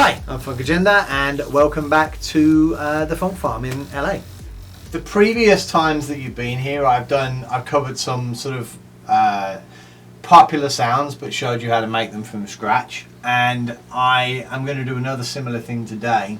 Hi, I'm Funkagenda and welcome back to the Funk Farm in LA. The previous times that you've been here, I've covered some sort of popular sounds but showed you how to make them from scratch, and I am going to do another similar thing today,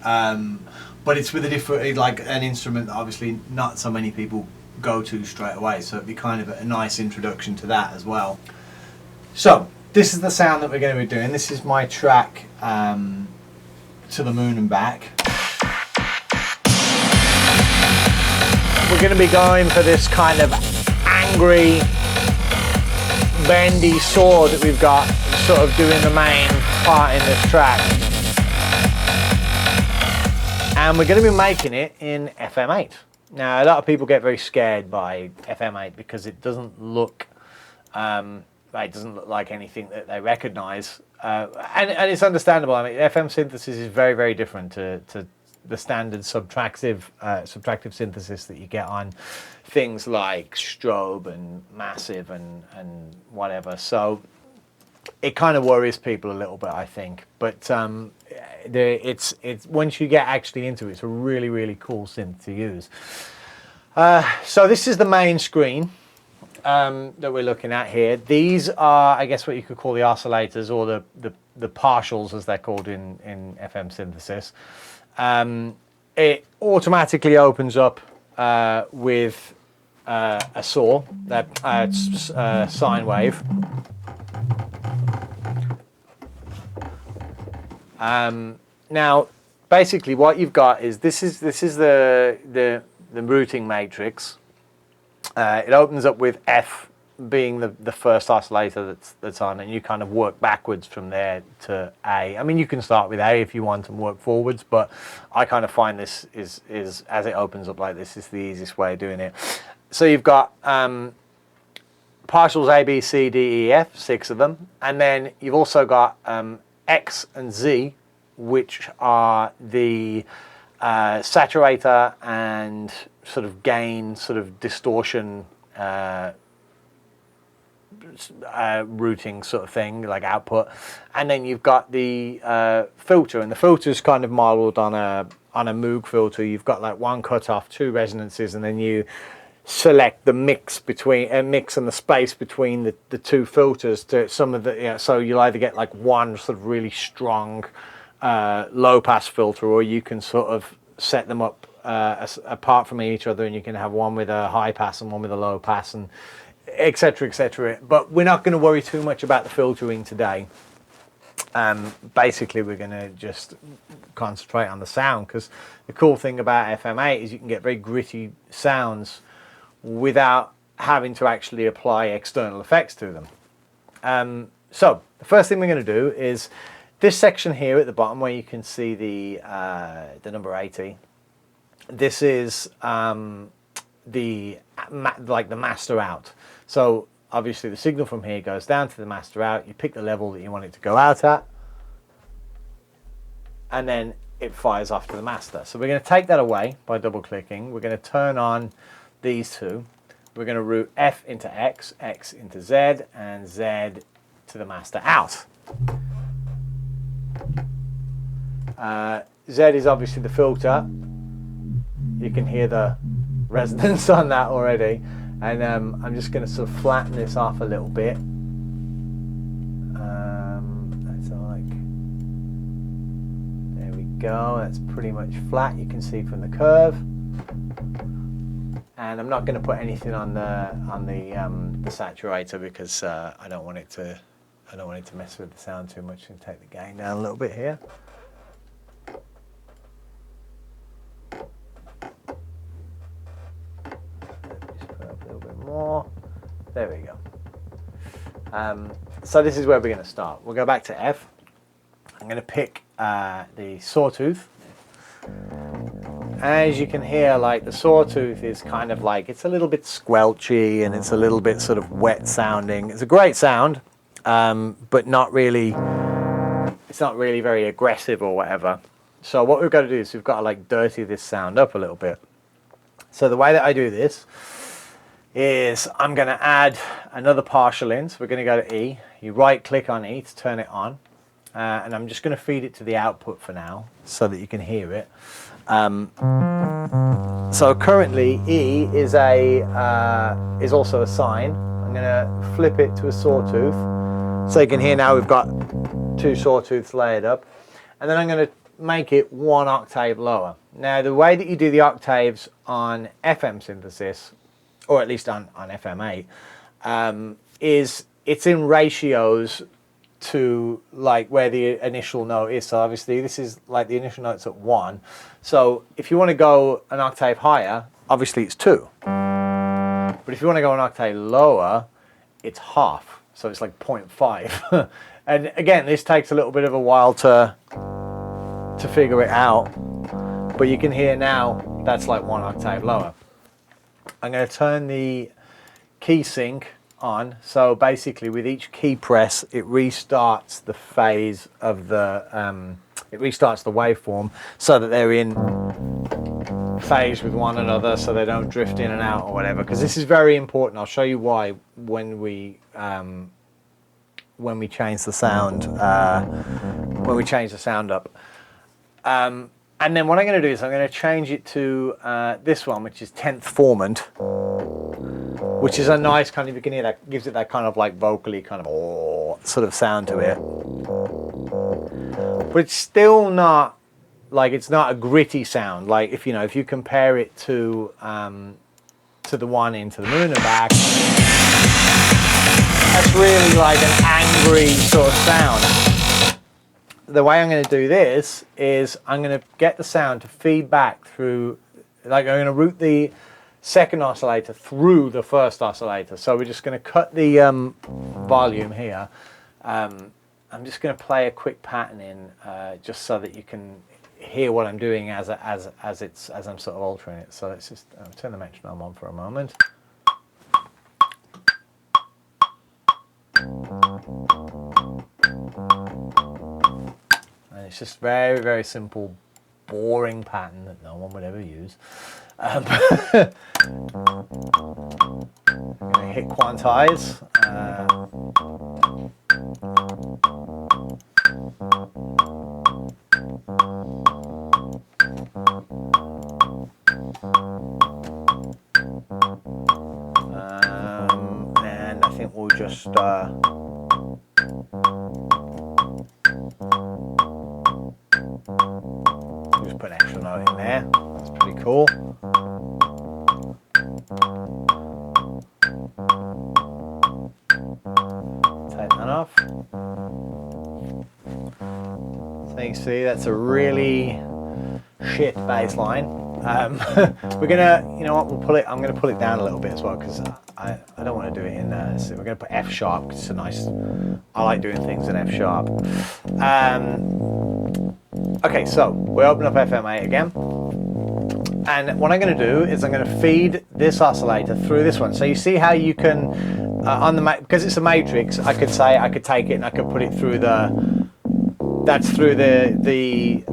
but it's with a different, like an instrument that obviously not so many people go to straight away, so it'd be kind of a nice introduction to that as well. So this is the sound that we're going to be doing. This is my track To the Moon and Back. We're going to be going for this kind of angry, bendy saw that we've got sort of doing the main part in this track. And we're going to be making it in FM8. Now, a lot of people get very scared by FM8 because it doesn't look like anything that they recognize, and it's understandable. I mean, FM synthesis is very, very different to the standard subtractive synthesis that you get on things like strobe and massive and whatever. So it kind of worries people a little bit, I think. But it's once you get actually into it, it's a really, really cool synth to use. So this is the main screen that we're looking at here. These are, I guess, what you could call the oscillators, or the partials as they're called in FM synthesis. It automatically opens up with a saw, that sine wave. Now, basically, what you've got is this is the routing matrix. It opens up with F being the first oscillator that's on, and you kind of work backwards from there to A. I mean, you can start with A if you want and work forwards, but I kind of find this is as it opens up like this is the easiest way of doing it. So you've got partials A, B, C, D, E, F, 6 of them, and then you've also got X and Z, which are the saturator and sort of gain, sort of distortion routing sort of thing, like output. And then you've got the filter, and the filter is kind of modeled on a Moog filter. You've got like one cutoff, 2 resonances, and then you select the mix between and the space between the 2 filters to some of the, so you'll either get like one sort of really strong low pass filter, or you can sort of set them up apart from each other, and you can have one with a high pass and one with a low pass, and etc, etc. But we're not going to worry too much about the filtering today. Basically, we're going to just concentrate on the sound, because the cool thing about FM8 is you can get very gritty sounds without having to actually apply external effects to them. So the first thing we're going to do is this section here at the bottom, where you can see the number 80. This is the master out. So obviously the signal from here goes down to the master out. You pick the level that you want it to go out at, and then it fires off to the master. So we're going to take that away by double clicking. We're going to turn on these two. We're going to route F into X, X into Z, and Z to the master out. Z is obviously the filter. You can hear the resonance on that already, and I'm just going to sort of flatten this off a little bit. That's like, there we go. That's pretty much flat. You can see from the curve. And I'm not going to put anything on the saturator, because I don't want it to mess with the sound too much, and take the gain down a little bit here. More. There we go. So this is where we're going to start. We'll go back to F. I'm going to pick the Sawtooth. As you can hear, like, the Sawtooth is kind of like, it's a little bit squelchy, and it's a little bit sort of wet sounding. It's a great sound, but not really, it's not really very aggressive or whatever. So what we've got to do is we've got to like dirty this sound up a little bit. So the way that I do this is I'm going to add another partial in. So we're going to go to E. You right click on E to turn it on. and I'm just going to feed it to the output for now so that you can hear it. So currently E is also a sine. I'm going to flip it to a sawtooth so you can hear now we've got two sawtooths layered up, and then I'm going to make it 1 octave lower. Now the way that you do the octaves on FM synthesis, or at least on FM8, is it's in ratios to like where the initial note is. So obviously this is like the initial note's at 1. So if you want to go an octave higher, obviously it's 2. But if you want to go an octave lower, it's half. So it's like 0.5. And again, this takes a little bit of a while to figure it out. But you can hear now that's like 1 octave lower. I'm going to turn the key sync on. So basically with each key press it restarts the phase of the it restarts the waveform so that they're in phase with one another, so they don't drift in and out or whatever, because this is very important. I'll show you why when we change the sound up. And then what I'm going to do is I'm going to change it to this one, which is 10th formant, which is a nice kind of, you can hear that, gives it that kind of like vocally kind of sort of sound to it. But it's still not, like it's not a gritty sound. Like if you compare it to the one into the moon and back, that's really like an angry sort of sound. The way I'm going to do this is I'm going to get the sound to feed back through, like I'm going to route the second oscillator through the first oscillator. So we're just going to cut the volume here. I'm just going to play a quick pattern in just so that you can hear what I'm doing as I'm sort of altering it. So let's just turn the metronome on for a moment. And it's just very, very simple, boring pattern that no one would ever use. I'm going to hit quantize. And I think we'll just put an extra note in there. That's pretty cool. Take that off. So you can see that's a really shit bass line. We're gonna, you know what, we'll pull it. I'm gonna pull it down a little bit as well because I don't want to do it in. So we're gonna put F sharp because it's a nice. I like doing things in F sharp. Okay, so we open up FM8 again, and what I'm going to do is I'm going to feed this oscillator through this one. So you see how you can on the because it's a matrix. I could take it and I could put it through that's through the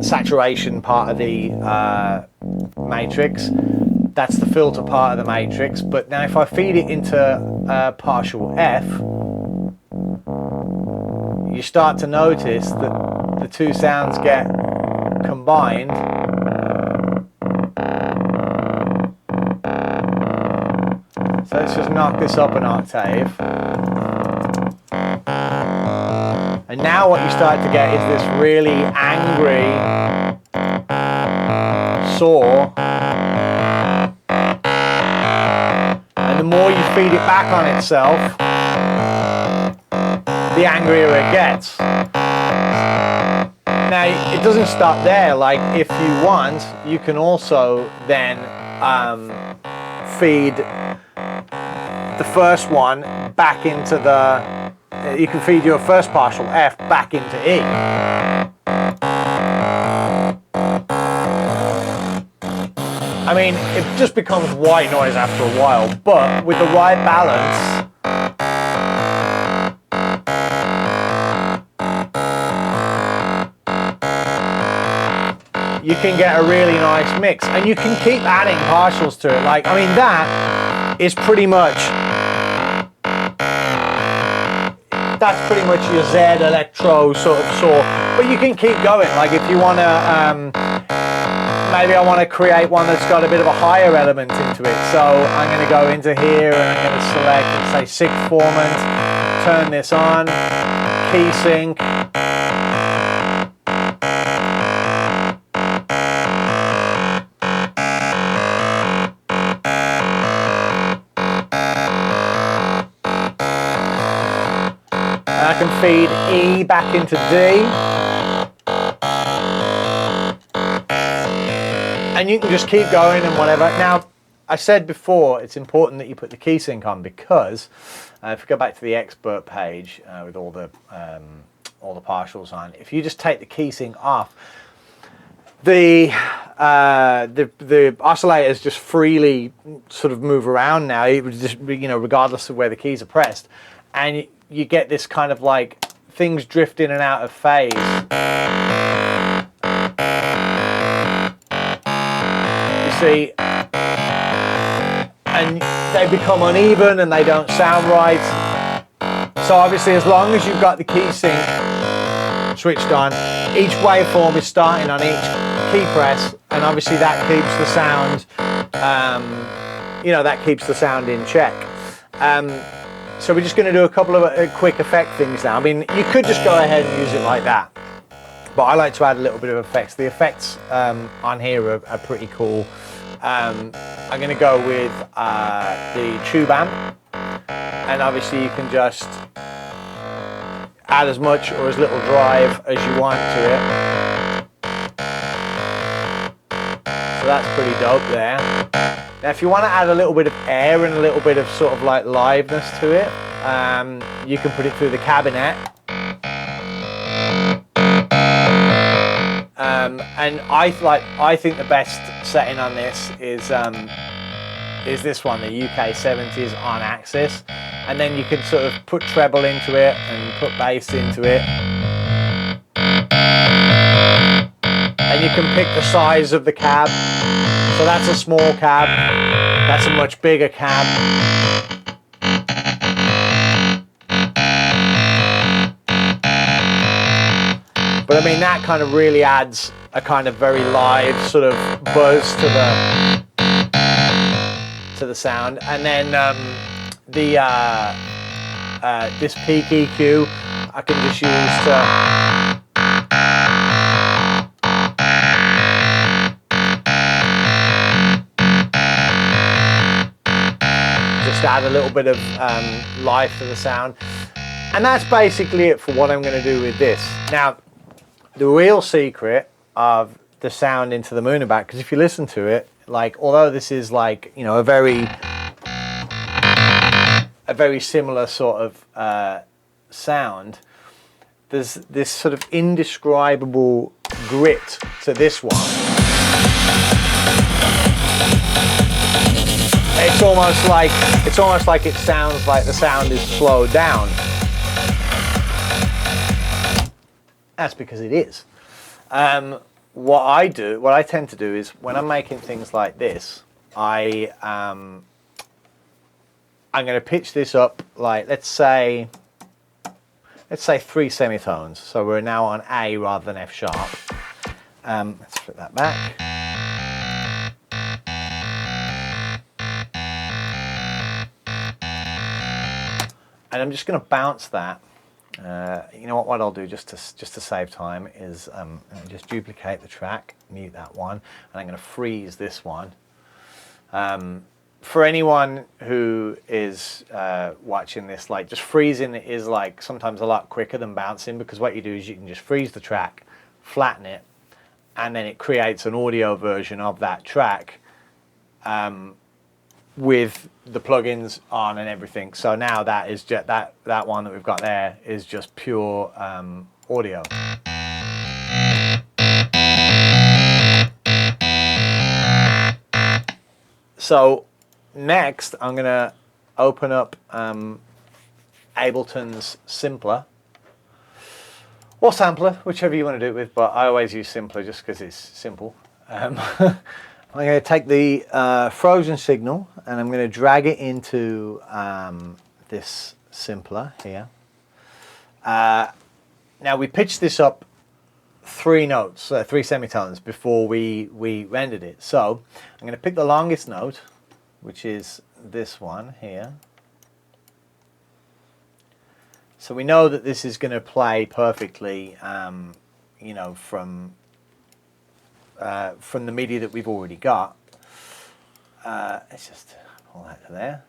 saturation part of the matrix. That's the filter part of the matrix. But now if I feed it into partial F, you start to notice that the two sounds get combined. So let's just knock this up an octave. And now what you start to get is this really angry saw. And the more you feed it back on itself, the angrier it gets. Now, it doesn't stop there. Like, if you want, you can also then feed the first one back into you can feed your first partial F back into E. I mean, it just becomes white noise after a while, but with the right balance, you can get a really nice mix, and you can keep adding partials to it. Like, I mean, that that's pretty much your Zedd electro sort of saw. But you can keep going. Like if you want to, maybe I want to create one that's got a bit of a higher element into it. So I'm going to go into here and I'm going to select, let's say, sixth formant, turn this on, key sync. I can feed E back into D. And you can just keep going and whatever. Now, I said before, it's important that you put the key sync on because if we go back to the expert page with all the partials on, if you just take the key sync off, the oscillators just freely sort of move around now. It was just, you know, regardless of where the keys are pressed, and you get this kind of like things drift in and out of phase. You see, and they become uneven and they don't sound right. So obviously, as long as you've got the key sync switched on, each waveform is starting on each key press, and obviously that keeps the sound, you know, that keeps the sound in check. So we're just going to do a couple of quick effect things now. I mean, you could just go ahead and use it like that, but I like to add a little bit of effects. The effects on here are pretty cool. I'm going to go with the tube amp, and obviously you can just add as much or as little drive as you want to it. So that's pretty dope there. Now if you want to add a little bit of air and a little bit of sort of like liveness to it, you can put it through the cabinet. And I think the best setting on this is this one, the UK 70s on axis, and then you can sort of put treble into it and put bass into it, and you can pick the size of the cab. So that's a small cab, that's a much bigger cab. But I mean, that kind of really adds a kind of very live sort of buzz to the sound. And then this peak EQ I can just use to just add a little bit of life to the sound. And that's basically it for what I'm going to do with this. Now, the real secret of the sound into the moon and back, because if you listen to it, like, although this is like, you know, a very similar sort of sound, there's this sort of indescribable grit to this one. It's almost like it sounds like the sound is slowed down. That's because it is. What I tend to do is when I'm making things like this, I'm going to pitch this up, like let's say 3 semitones. So we're now on A rather than F sharp. Let's flip that back. And I'm just going to bounce that. You know what I'll do just to save time is just duplicate the track, mute that one, and I'm going to freeze this one. For anyone who is watching this, like, just freezing is like sometimes a lot quicker than bouncing, because what you do is you can just freeze the track, flatten it, and then it creates an audio version of that track with the plugins on and everything. So now that is just that one that we've got there is just pure audio. So next I'm gonna open up Ableton's Simpler or Sampler, whichever you want to do it with, but I always use Simpler just because it's simple. I'm going to take the frozen signal and I'm going to drag it into this Simpler here. Now we pitched this up 3 notes, 3 semitones before we rendered it. So I'm going to pick the longest note, which is this one here. So we know that this is going to play perfectly, you know, from the MIDI that we've already got. Let's just pull that to there.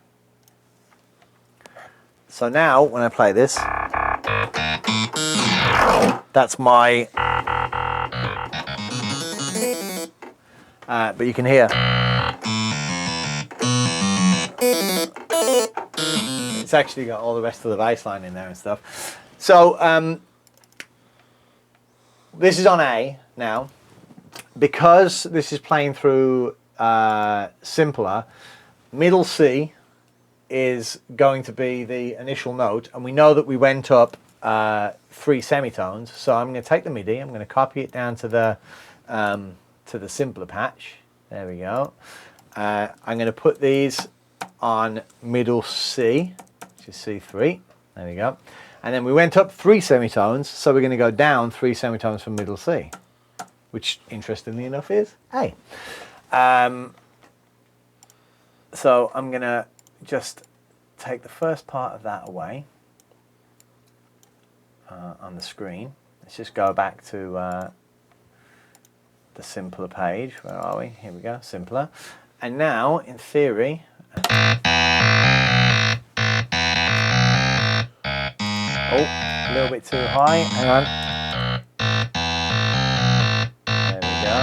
So now when I play this, that's my, but you can hear it's actually got all the rest of the bass line in there and stuff. So this is on A now. Because this is playing through simpler, middle C is going to be the initial note, and we know that we went up 3 semitones. So I'm going to take the MIDI, I'm going to copy it down to the simpler patch. There we go. I'm going to put these on middle C, which is C3. There we go. And then we went up 3 semitones, so we're going to go down 3 semitones from middle C, which interestingly enough is A. So I'm going to just take the first part of that away on the screen. Let's just go back to the simpler page. Where are we? Here we go, simpler. And now, in theory, oh, a little bit too high. Hang on. There we go.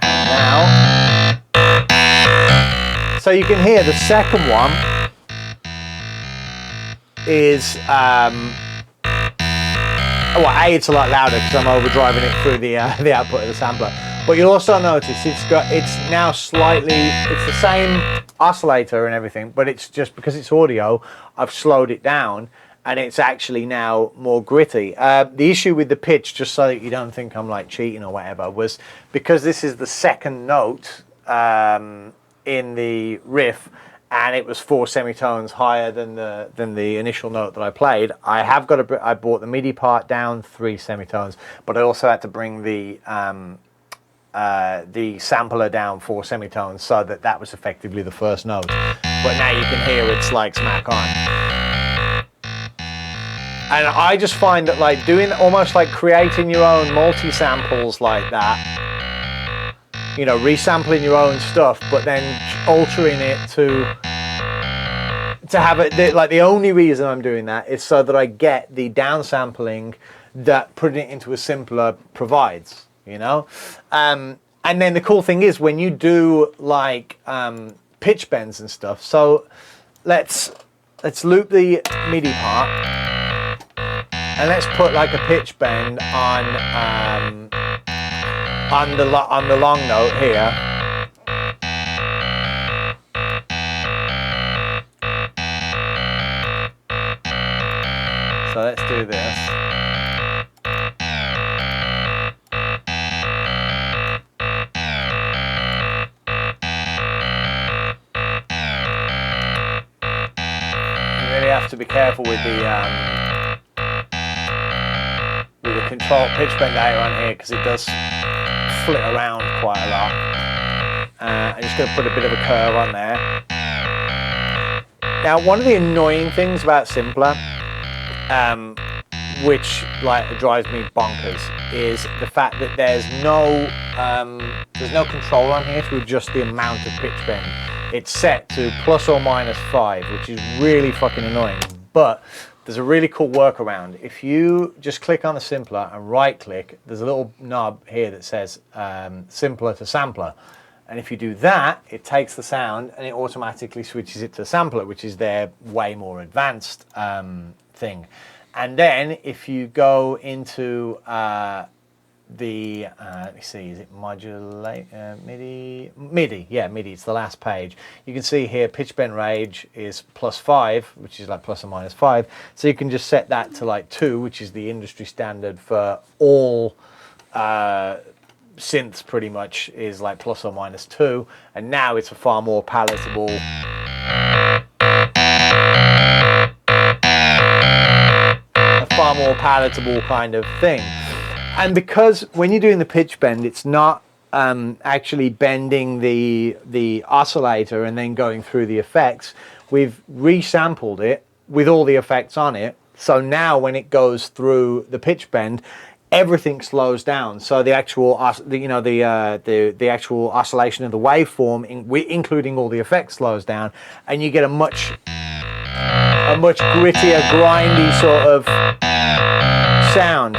And now, so you can hear the second one is well, A, it's a lot louder because I'm overdriving it through the output of the sampler. But you'll also notice it's now slightly, it's the same oscillator and everything, but it's just because it's audio, I've slowed it down and it's actually now more gritty. The issue with the pitch, just so that you don't think I'm like cheating or whatever, was because this is the second note in the riff, and it was 4 semitones higher than the initial note that I played. I brought the MIDI part down 3 semitones, but I also had to bring the sampler down 4 semitones, so that was effectively the first note. But now you can hear it's like smack on. And I just find that like doing almost like creating your own multi-samples like that, you know, resampling your own stuff, but then altering it to have it, like the only reason I'm doing that is so that I get the downsampling that putting it into a simpler provides, you know? And then the cool thing is when you do like pitch bends and stuff, so let's loop the MIDI part and let's put like a pitch bend on the long note here. So let's do this. You really have to be careful with the control pitch bend out on here because it does flit around quite a lot. I'm just going to put a bit of a curve on there. Now, one of the annoying things about simpler, which like drives me bonkers, is the fact that there's no control on here to adjust the amount of pitch bend. It's set to plus or minus 5, which is really fucking annoying. But there's a really cool workaround. If you just click on the simpler and right click, there's a little knob here that says simpler to sampler. And if you do that, it takes the sound and it automatically switches it to sampler, which is their way more advanced thing. And then if you go into let me see, is it modulate, MIDI, yeah, MIDI, it's the last page. You can see here pitch bend range is +5, which is like plus or minus 5. So you can just set that to like 2, which is the industry standard for all synths pretty much is like ±2, and now it's a far more palatable kind of thing. And because when you're doing the pitch bend, it's not actually bending the oscillator and then going through the effects. We've resampled it with all the effects on it, so now when it goes through the pitch bend, everything slows down. So the actual the actual oscillation of the waveform, including all the effects, slows down, and you get a much grittier, grindy sort of sound.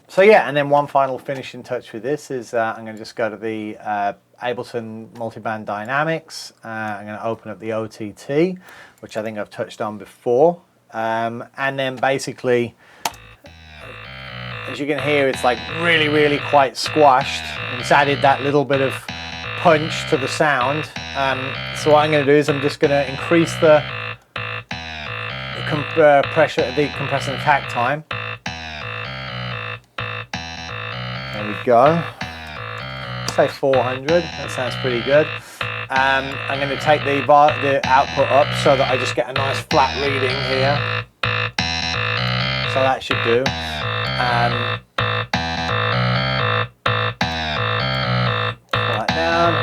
So yeah, and then one final finishing touch with this is I'm going to just go to the Ableton Multiband Dynamics. I'm going to open up the OTT, which I think I've touched on before, and then basically, as you can hear, it's like really quite squashed, and it's added that little bit of punch to the sound. So what I'm going to do is I'm just going to increase the compress and attack time. There we go. Say 400. That sounds pretty good. I'm going to take the output up so that I just get a nice flat reading here. So that should do. Pull that down.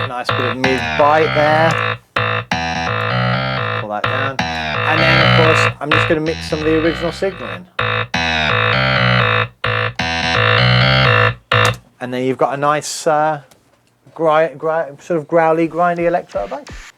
A nice bit of mid bite there. Pull that down. And then, of course, I'm just going to mix some of the original signal in. And then you've got a nice sort of growly, grindy electro bass.